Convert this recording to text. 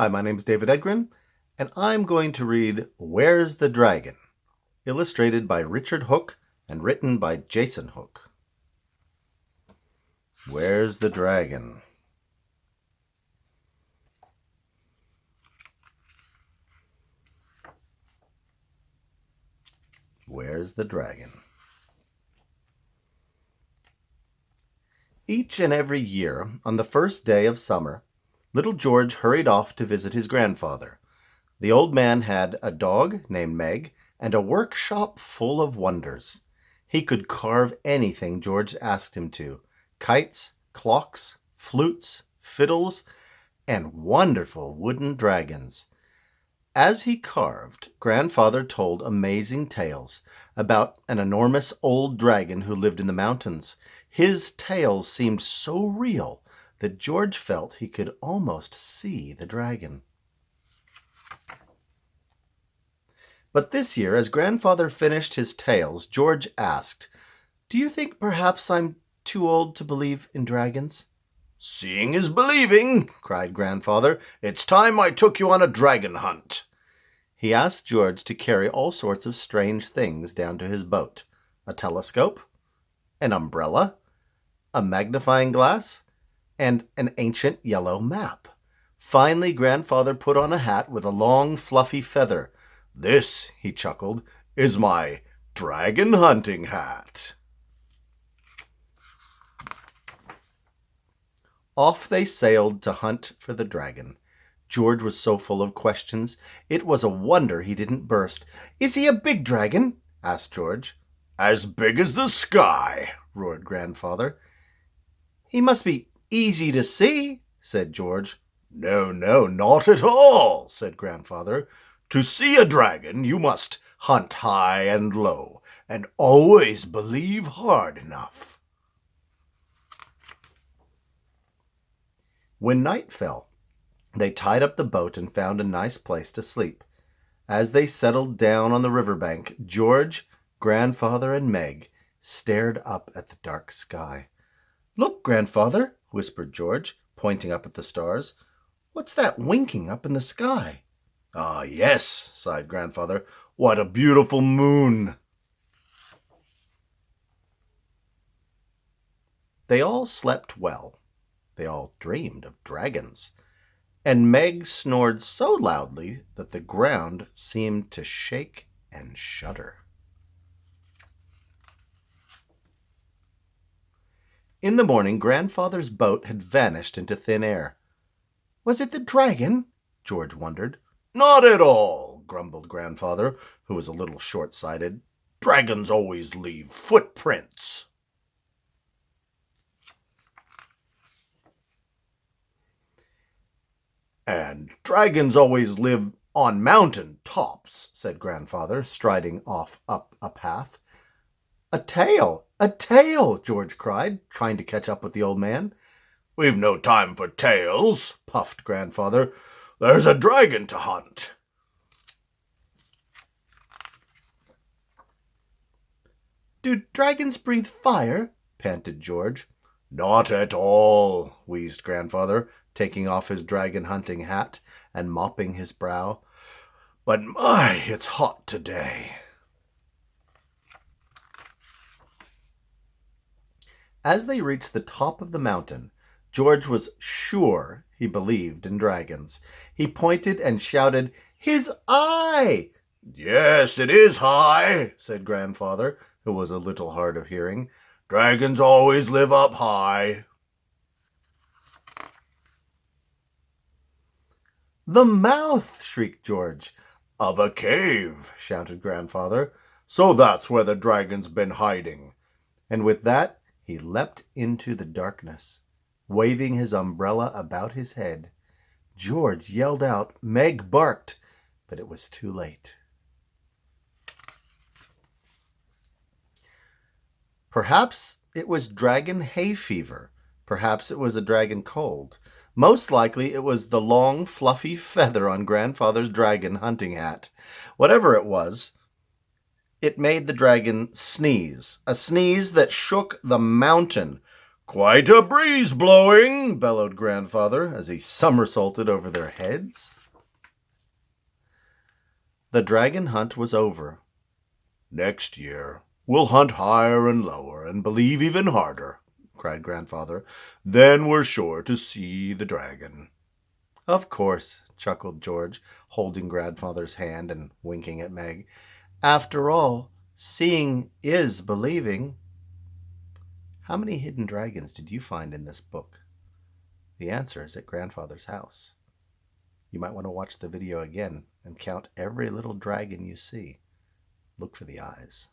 Hi, my name is David Edgren, and I'm going to read Where's the Dragon? Illustrated by Richard Hook and written by Jason Hook. Where's the dragon? Where's the dragon? Each and every year, on the first day of summer, little George hurried off to visit his grandfather. The old man had a dog named Meg and a workshop full of wonders. He could carve anything George asked him to: kites, clocks, flutes, fiddles, and wonderful wooden dragons. As he carved, Grandfather told amazing tales about an enormous old dragon who lived in the mountains. His tales seemed so real that George felt he could almost see the dragon. But this year, as Grandfather finished his tales, George asked, "Do you think perhaps I'm too old to believe in dragons?" "Seeing is believing," cried Grandfather. "It's time I took you on a dragon hunt." He asked George to carry all sorts of strange things down to his boat: a telescope, an umbrella, a magnifying glass, and an ancient yellow map. Finally, Grandfather put on a hat with a long, fluffy feather. "This," he chuckled, "is my dragon hunting hat." Off they sailed to hunt for the dragon. George was so full of questions, it was a wonder he didn't burst. "Is he a big dragon?" asked George. "As big as the sky," roared Grandfather. "He must be easy to see," said George. "No, not at all," said Grandfather. "To see a dragon, you must hunt high and low, and always believe hard enough." When night fell, they tied up the boat and found a nice place to sleep. As they settled down on the riverbank, George, Grandfather, and Meg stared up at the dark sky. "Look, Grandfather," whispered George, pointing up at the stars. "What's that winking up in the sky?" "Ah, yes," sighed Grandfather. "What a beautiful moon." They all slept well. They all dreamed of dragons. And Meg snored so loudly that the ground seemed to shake and shudder. In the morning, Grandfather's boat had vanished into thin air. "Was it the dragon?" George wondered. "Not at all," grumbled Grandfather, who was a little short-sighted. "Dragons always leave footprints." "And dragons always live on mountain tops," said Grandfather, striding off up a path. "A tail! A tail!" George cried, trying to catch up with the old man. "We've no time for tales," puffed Grandfather. "There's a dragon to hunt." "Do dragons breathe fire?" panted George. "Not at all," wheezed Grandfather, taking off his dragon hunting hat and mopping his brow. "But my, it's hot today." As they reached the top of the mountain, George was sure he believed in dragons. He pointed and shouted, "His eye!" "Yes, it is high," said Grandfather, who was a little hard of hearing. "Dragons always live up high." "The mouth!" shrieked George. "Of a cave," shouted Grandfather. "So that's where the dragon's been hiding." And with that, he leapt into the darkness, waving his umbrella about his head. George yelled out, Meg barked, but it was too late. Perhaps it was dragon hay fever. Perhaps it was a dragon cold. Most likely it was the long, fluffy feather on Grandfather's dragon hunting hat. Whatever it was, it made the dragon sneeze, a sneeze that shook the mountain. Quite a breeze blowing, bellowed Grandfather as he somersaulted over their heads. The dragon hunt was over. Next year, we'll hunt higher and lower and believe even harder, cried Grandfather. Then we're sure to see the dragon. Of course, chuckled George, holding Grandfather's hand and winking at Meg. After all, seeing is believing. How many hidden dragons did you find in this book? The answer is at Grandfather's house. You might want to watch the video again and count every little dragon you see. Look for the eyes.